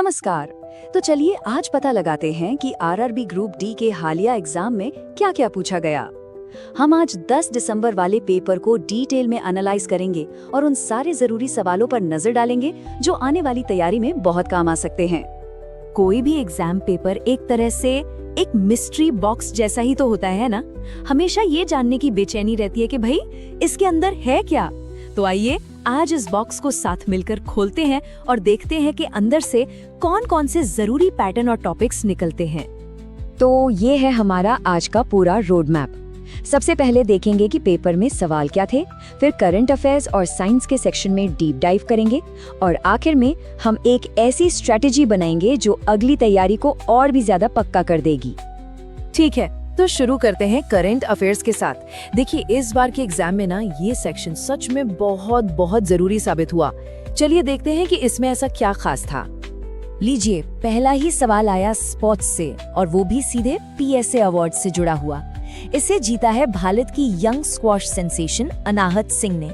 नमस्कार। तो चलिए आज पता लगाते हैं कि आरआरबी ग्रुप डी के हालिया एग्जाम में क्या क्या पूछा गया। हम आज 10 दिसंबर वाले पेपर को डिटेल में एनालाइज करेंगे और उन सारे जरूरी सवालों पर नजर डालेंगे जो आने वाली तैयारी में बहुत काम आ सकते हैं। कोई भी एग्जाम पेपर एक तरह से एक मिस्ट्री बॉक्स जैसा ही तो होता है ना। हमेशा ये जानने की बेचैनी रहती है कि भाई इसके अंदर है क्या। तो आइए आज इस बॉक्स को साथ मिलकर खोलते हैं और देखते हैं कि अंदर से कौन कौन से जरूरी पैटर्न और टॉपिक्स निकलते हैं। तो ये है हमारा आज का पूरा रोड मैप। सबसे पहले देखेंगे कि पेपर में सवाल क्या थे, फिर करंट अफेयर्स और साइंस के सेक्शन में डीप डाइव करेंगे और आखिर में हम एक ऐसी स्ट्रेटेजी बनाएंगे जो अगली तैयारी को और भी ज्यादा पक्का कर देगी। ठीक है, तो शुरू करते हैं करंट अफेयर्स के साथ। देखिए इस बार के एग्जाम में ना ये सेक्शन सच में बहुत जरूरी साबित हुआ। चलिए देखते हैं कि इसमें ऐसा क्या खास था। लीजिए, पहला ही सवाल आया स्पोर्ट्स से और वो भी सीधे पीएसए अवार्ड से जुड़ा हुआ। इसे जीता है भारत की यंग स्क्वॉश सेंसेशन अनाहत सिंह ने।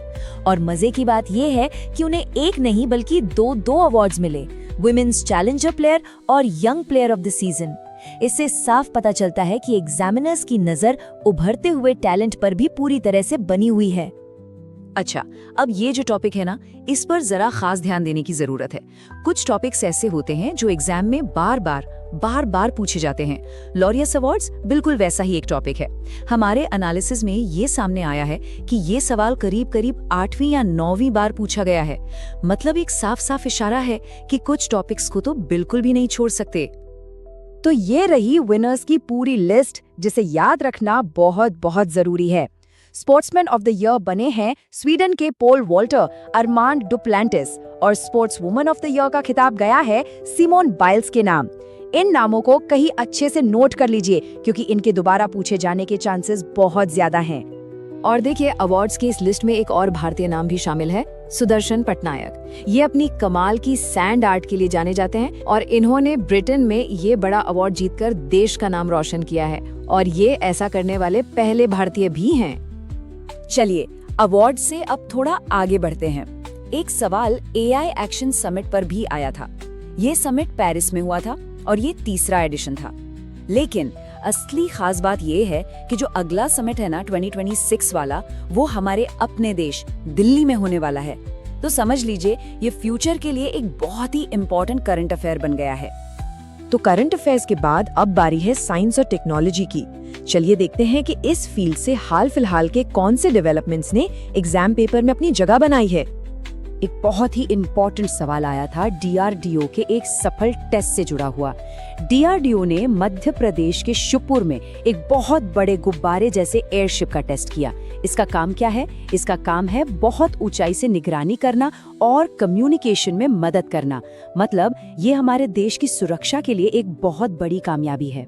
और मजे की बात ये है कि उन्हें एक नहीं बल्कि दो अवार्ड्स मिले, वुमेन्स चैलेंजर प्लेयर और young player of the season. इससे साफ पता चलता है कि एग्जामिनर्स की नजर उभरते हुए टैलेंट पर भी पूरी तरह से बनी हुई है। अच्छा, अब ये जो टॉपिक है ना, इस पर जरा खास ध्यान देने की जरूरत है। कुछ टॉपिक्स ऐसे होते हैं जो एग्जाम में बार बार पूछे जाते हैं। लॉरियस अवार्ड्स बिल्कुल वैसा ही एक टॉपिक है। हमारे एनालिसिस में ये सामने आया है कि ये सवाल करीब 8वीं या 9वीं बार पूछा गया है। मतलब एक साफ इशारा है कि कुछ टॉपिक्स को तो बिल्कुल भी नहीं छोड़ सकते। तो ये रही विनर्स की पूरी लिस्ट, जिसे याद रखना बहुत जरूरी है। स्पोर्ट्समैन ऑफ द ईयर बने हैं स्वीडन के पोल वॉल्टर, अरमांड डुप्लांटिस और sports woman of the year का खिताब गया है सिमोन बाइल्स के नाम। इन नामों को कहीं अच्छे से नोट कर लीजिए क्योंकि इनके दोबारा पूछे जाने के चांसेस बहुत ज्यादा हैं। और देखिए अवार्ड्स की इस लिस्ट में एक और भारतीय नाम भी शामिल है, सुदर्शन पटनायक। ये अपनी कमाल की सैंड आर्ट के लिए जाने जाते हैं और इन्होंने ब्रिटेन में ये बड़ा अवार्ड जीतकर देश का नाम रोशन किया है और ये ऐसा करने वाले पहले भारतीय भी हैं। चलिए अवार्ड से अब थोड़ा आगे बढ़ते हैं। एक सवाल एआई एक्शन समिट पर भी आया था। ये समिट पेरिस में हुआ था और ये तीसरा एडिशन था। लेकिन असली खास बात ये है कि जो अगला समिट है ना 2026 वाला, वो हमारे अपने देश दिल्ली में होने वाला है। तो समझ लीजिए ये फ्यूचर के लिए एक बहुत ही इम्पोर्टेंट करंट अफेयर बन गया है। तो करंट अफेयर्स के बाद अब बारी है साइंस और टेक्नोलॉजी की। चलिए देखते हैं कि इस फील्ड से हाल फिलहाल के कौन से डेवलपमेंट्स ने एग्जाम पेपर में अपनी जगह बनाई है। एक बहुत ही इम्पोर्टेंट सवाल आया था डीआरडीओ के एक सफल टेस्ट से जुड़ा हुआ। डीआरडीओ ने मध्य प्रदेश के शिवपुर में एक बहुत बड़े गुब्बारे जैसे एयरशिप का टेस्ट किया। इसका काम क्या है? इसका काम है बहुत ऊंचाई से निगरानी करना और कम्युनिकेशन में मदद करना। मतलब ये हमारे देश की सुरक्षा के लिए एक बहुत बड़ी कामयाबी है।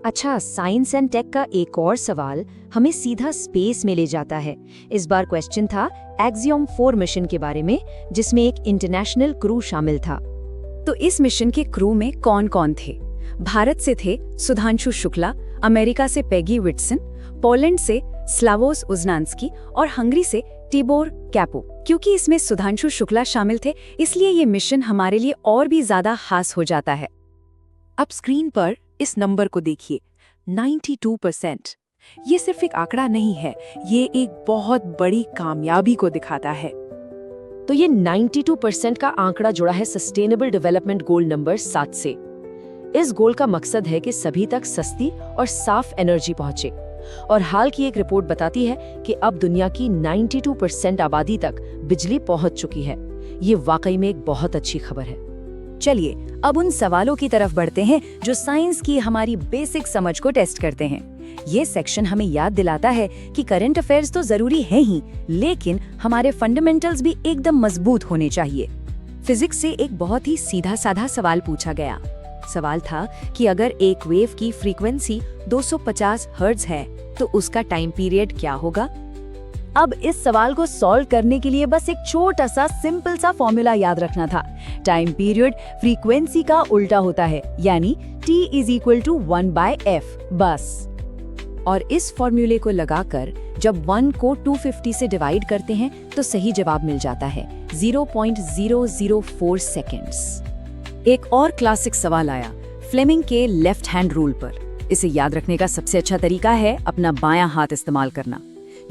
अच्छा, साइंस एंड टेक का एक और सवाल हमें सीधा स्पेस में ले जाता है। इस बार क्वेश्चन था एक्सियोम 4 मिशन के बारे में, जिसमें एक इंटरनेशनल क्रू शामिल था। तो इस मिशन के क्रू में कौन कौन थे? भारत से थे सुधांशु शुक्ला, अमेरिका से पेगी विटसन, पोलैंड से स्लावोस उजनान्स्की और हंगरी से टिबोर कैपो। क्योंकि इसमें सुधांशु शुक्ला शामिल थे, इसलिए ये मिशन हमारे लिए और भी ज्यादा खास हो जाता है। अब स्क्रीन पर इस नंबर को देखिए, 92%। ये सिर्फ एक आंकड़ा नहीं है, ये एक बहुत बड़ी कामयाबी को दिखाता है। तो ये 92% का आंकड़ा जुड़ा है सस्टेनेबल डेवलपमेंट गोल नंबर 7 से। इस गोल का मकसद है कि सभी तक सस्ती और साफ एनर्जी पहुंचे। और हाल की एक रिपोर्ट बताती है कि अब दुनिया की 92% आबादी तक बिजली पहुंच चुकी है। ये वाकई में एक बहुत अच्छी खबर है। चलिए अब उन सवालों की तरफ बढ़ते हैं जो साइंस की हमारी बेसिक समझ को टेस्ट करते हैं। ये सेक्शन हमें याद दिलाता है कि करंट अफेयर्स तो जरूरी है ही, लेकिन हमारे फंडामेंटल्स भी एकदम मजबूत होने चाहिए। फिजिक्स से एक बहुत ही सीधा साधा सवाल पूछा गया। सवाल था कि अगर एक वेव की फ्रीक्वेंसी 250 हर्ट्ज है तो उसका टाइम पीरियड क्या होगा। अब इस सवाल को सॉल्व करने के लिए बस एक छोटा सा सिंपल सा फॉर्मूला याद रखना था। टाइम पीरियड फ्रीक्वेंसी का उल्टा होता है, यानी T = 1/f बस। और इस फॉर्मूले को लगाकर जब 1 को 250 से डिवाइड करते हैं तो सही जवाब मिल जाता है 0.004 सेकेंड्स। एक और क्लासिक सवाल आया फ्लेमिंग के लेफ्ट हैंड रूल पर। इसे याद रखने का सबसे अच्छा तरीका है अपना बायां हाथ इस्तेमाल करना।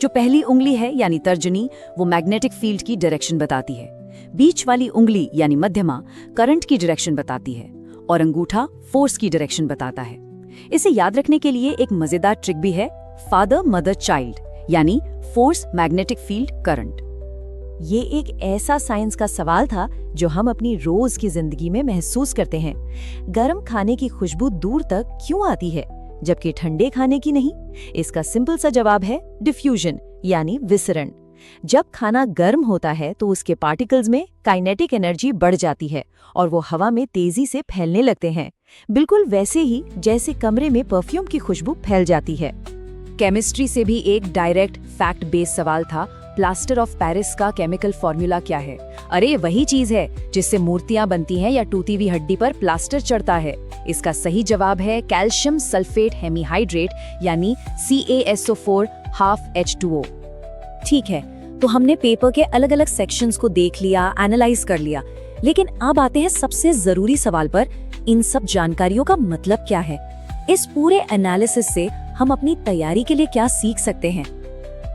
जो पहली उंगली है यानी तर्जनी, वो मैग्नेटिक फील्ड की डायरेक्शन बताती है। बीच वाली उंगली यानी मध्यमा करंट की डायरेक्शन बताती है और अंगूठा फोर्स की डायरेक्शन बताता है। इसे याद रखने के लिए एक मजेदार ट्रिक भी है, फादर मदर चाइल्ड, यानी फोर्स मैग्नेटिक फील्ड करंट। ये एक ऐसा साइंस का सवाल था जो हम अपनी रोज की जिंदगी में महसूस करते हैं। गर्म खाने की खुशबू दूर तक क्यों आती है जबकि ठंडे खाने की नहीं? इसका सिंपल सा जवाब है डिफ्यूजन यानी विसरण। जब खाना गर्म होता है तो उसके पार्टिकल्स में काइनेटिक एनर्जी बढ़ जाती है और वो हवा में तेजी से फैलने लगते हैं, बिल्कुल वैसे ही जैसे कमरे में परफ्यूम की खुशबू फैल जाती है। केमिस्ट्री से भी एक डायरेक्ट फैक्ट बेस्ड सवाल था, प्लास्टर ऑफ पेरिस का केमिकल फॉर्मूला क्या है? अरे वही चीज है जिससे मूर्तियां बनती हैं या टूटी हुई हड्डी पर प्लास्टर चढ़ता है। इसका सही जवाब है कैल्शियम सल्फेट हेमीहाइड्रेट यानी CaSO4 हाफ H2O। ठीक है, तो हमने पेपर के अलग अलग सेक्शंस को देख लिया, एनालाइज कर लिया, लेकिन अब आते हैं सबसे जरूरी सवाल पर, इन सब जानकारियों का मतलब क्या है? इस पूरे एनालिसिस से हम अपनी तैयारी के लिए क्या सीख सकते हैं?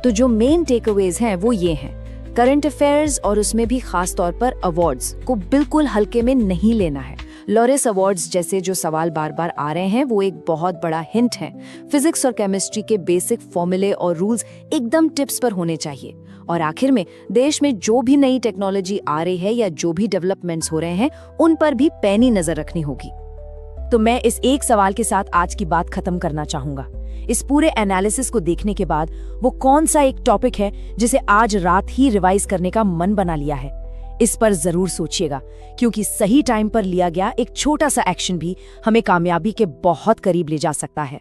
तो जो मेन टेकअवेज हैं वो ये हैं, करंट अफेयर्स और उसमें भी खास तौर पर अवार्ड्स को बिल्कुल हल्के में नहीं लेना है। लॉरेस अवार्ड्स जैसे जो सवाल बार बार आ रहे हैं वो एक बहुत बड़ा हिंट है। फिजिक्स और केमिस्ट्री के बेसिक फॉर्मूले और रूल्स एकदम टिप्स पर होने चाहिए। और आखिर में देश में जो भी नई टेक्नोलॉजी आ रही है या जो भी डेवलपमेंट्स हो रहे हैं उन पर भी पैनी नजर रखनी होगी। तो मैं इस एक सवाल के साथ आज की बात खत्म करना चाहूंगा। इस पूरे एनालिसिस को देखने के बाद वो कौन सा एक टॉपिक है जिसे आज रात ही रिवाइज करने का मन बना लिया है? इस पर जरूर सोचिएगा, क्योंकि सही टाइम पर लिया गया एक छोटा सा एक्शन भी हमें कामयाबी के बहुत करीब ले जा सकता है।